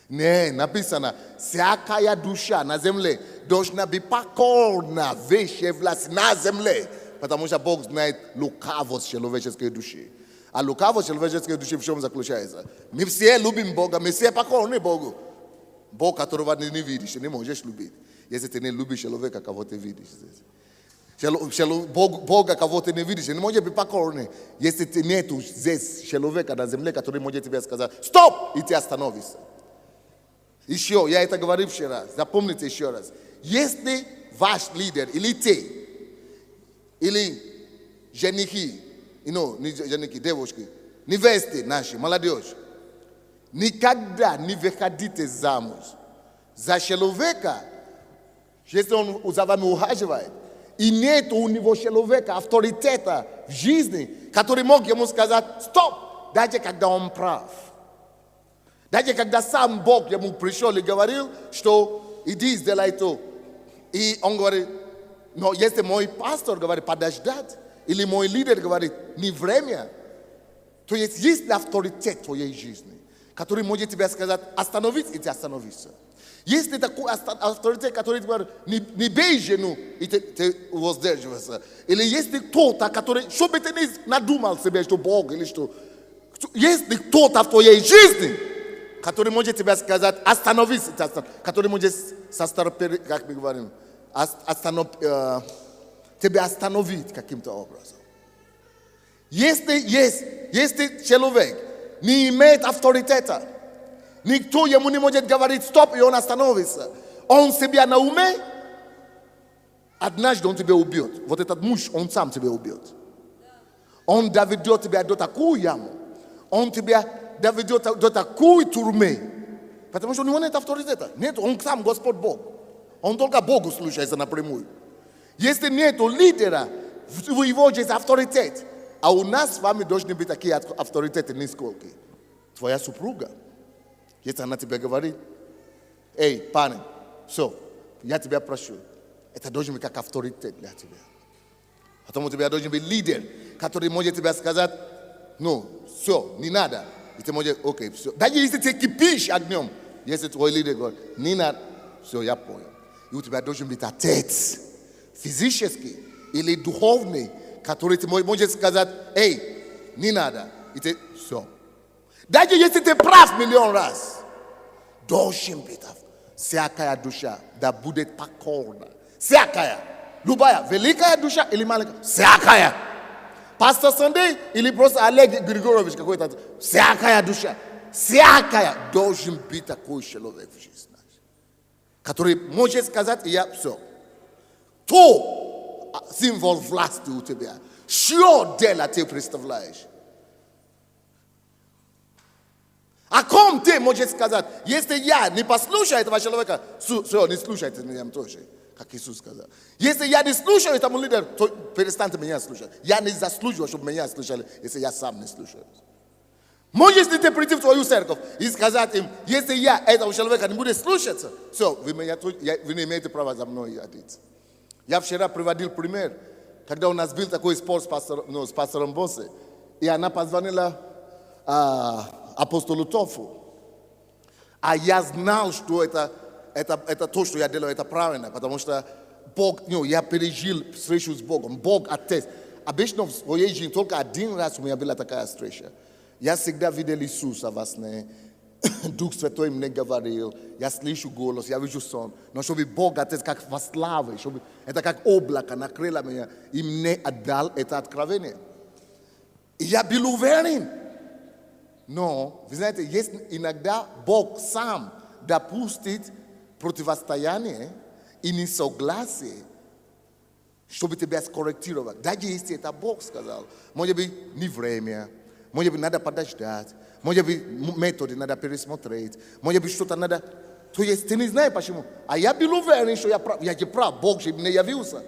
Не, написано, всякая душа на земле должна быть покорна вещи власти на земле. Потому что Бог знает лукавость человеческой души. А лукавость человеческой души в чем заключается? Мы все любим Бога, мы все покорны Богу. Бог, которого ты не видишь, ты не можешь любить. Если ты не любишь человека, кого ты видишь здесь. Бога, кого ты не видишь, не можешь быть покорный. Если ты нету здесь человека на земле, который может тебе сказать, стоп, и ты остановишься. Еще, я это говорил вчера, запомните еще раз. Если ваш лидер, или ты, или женихи, не женихи, девушки, невесты наши, молодежь, никогда не выходите замуж за человека, если он за вами ухаживает, и нет у него человека, авторитета в жизни, который мог ему сказать, стоп, даже когда он прав. Даже когда сам Бог ему пришел и говорил, что иди сделай то. И он говорит, но если мой пастор говорит подождать, или мой лидер говорит не время, то есть авторитет в твоей жизни, который может тебе сказать остановиться, и ты остановишься. Если такой авторитет, который говорит не бей жену, и ты воздерживаешься. Или если кто-то, который, чтобы ты не надумал себе, что Бог или что, если кто-то в твоей жизни, который может тебе сказать, остановись, который может как мы говорим, тебя остановить каким-то образом. Если человек не имеет авторитета, никто ему не может говорить стоп, и он остановится. Он себя на уме, однажды он тебя убьет. Вот этот муж, он сам тебя убьет. Он доведет тебя до такую яму. Он тебя доведет до такой тюрьмы. Потому что у него нет авторитета. Нет, он сам Господь Бог. Он только Богу слушается напрямую. Если нет лидера, в его есть авторитет. А у нас с вами должны быть такие авторитеты нисколько. Твоя супруга, если она тебе говорит, эй, парень, все, я тебя прошу. Это должен быть как авторитет для тебя. Потом у тебя должен быть лидер, который может тебе сказать, ну, все, не надо. И ты можешь, окей, все. Даже если ты кипишь огнем, если твой лидер говорит, не надо, все, я понял. И у тебя должен быть отец, физический или духовный, который ты можешь сказать, эй, не надо. И ты, все. Даже если ты прав миллион раз, должен быть всякая душа, да будет покорна. Всякая. Любая, великая душа или маленькая, всякая. Пастор Сандей или просто Олег Григорьевич какой-то, всякая душа, всякая должен быть такой человек в жизни, который может сказать, я все. То символ власти у тебя, что дело ты представляешь. О ком ты можешь сказать, если я не послушаю этого человека, все, не слушайте меня тоже. Как Иисус сказал. Если я не слушаю этому лидеру, то перестаньте меня слушать. Я не заслуживаю, чтобы меня слушали, если я сам не слушаю. Можешь ли ты прийти в твою церковь и сказать им, если я этого человека не буду слушаться, все, вы не имеете права за мной ходить. Я вчера приводил пример, когда у нас был такой спор с пастором Боссе, и она позвонила апостолу Тофу. А я знал, что это то, что я делаю, это правильно, потому что Бог, я пережил встречу с Богом. Бог Отец. Обычно в своей жизни только один раз у меня была такая встреча. Я всегда видел Иисуса во сне. Дух Святой мне говорил. Я слышу голос, я вижу сон. Но чтобы Бог Отец как во славе, чтобы это как облако накрыло меня, и мне отдал это откровение. И я был уверен. Но, вы знаете, есть иногда Бог сам допустит противостояние и несогласие, чтобы тебя скорректировать. Даже если это Бог сказал. Может быть, не время. Может быть, надо подождать. Может быть, методы надо пересмотреть. Может быть, что-то надо... То есть, ты не знаешь почему. А я был уверен, что я прав. Бог же мне явился.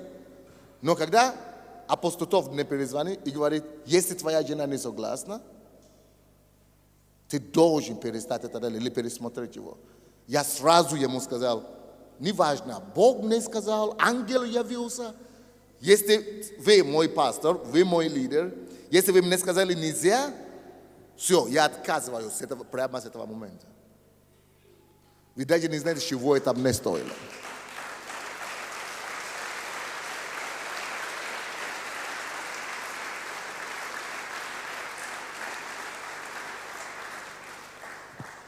Но когда апостол Тов мне перезвонит и говорит, если твоя жена не согласна, ты должен перестать это делать или пересмотреть его. Я сразу ему сказал, неважно, Бог мне сказал, ангел явился. Если вы мой пастор, вы мой лидер, если вы мне сказали нельзя, все, я отказываюсь прямо с этого момента. Вы даже не знаете, с чего это мне стоило.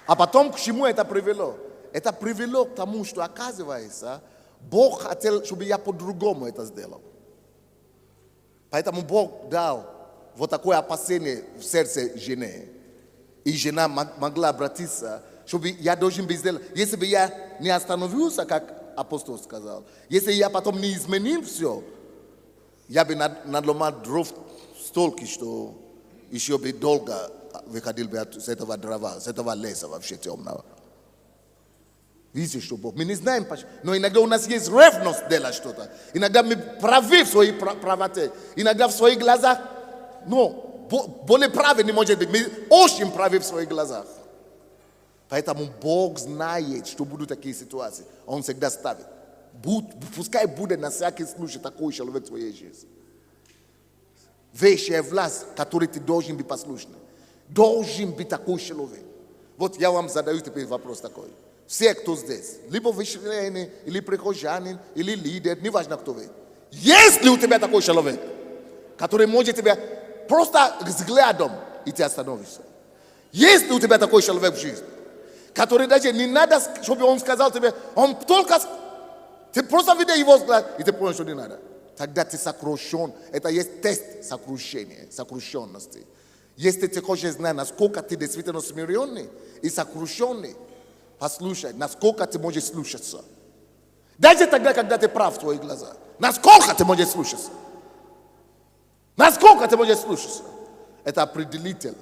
А потом к чему это привело? Это привело к тому, что, оказывается, Бог хотел, чтобы я по-другому это сделал. Поэтому Бог дал вот такое опасение в сердце жены. И жена могла обратиться, чтобы я должен бы сделать. Если бы я не остановился, как апостол сказал, если я потом не изменил все, я бы надломал дров столько, что еще бы долго выходил бы с этого дрова, с этого леса вообще темного. Видите, что Бог. Мы не знаем, но иногда у нас есть ревность делать что-то. Иногда мы правы в своей правоте. Иногда в своих глазах, но более правы не может быть. Мы очень правы в своих глазах. Поэтому Бог знает, что будут такие ситуации. Он всегда ставит. Пускай будет на всякий случай такой человек в твоей жизни. Вещая власть, которой ты должен быть послушным. Должен быть такой человек. Вот я вам задаю теперь вопрос такой. Все, кто здесь, либо вышленный, или прихожанин, или лидер, неважно кто вы. Есть ли у тебя такой человек, который может тебя просто взглядом, и ты остановишься? Есть ли у тебя такой человек в жизни, который даже не надо, чтобы он сказал тебе, он только, ты просто видишь его взгляд, и ты понял, что не надо. Тогда ты сокрушен. Это есть тест сокрушения, сокрушенности. Если ты хочешь знать, насколько ты действительно смиренный и сокрушенный, послушай, насколько ты можешь слушаться. Даже тогда, когда ты прав в твоих глазах. Насколько ты можешь слушаться. Насколько ты можешь слушаться. Это определитель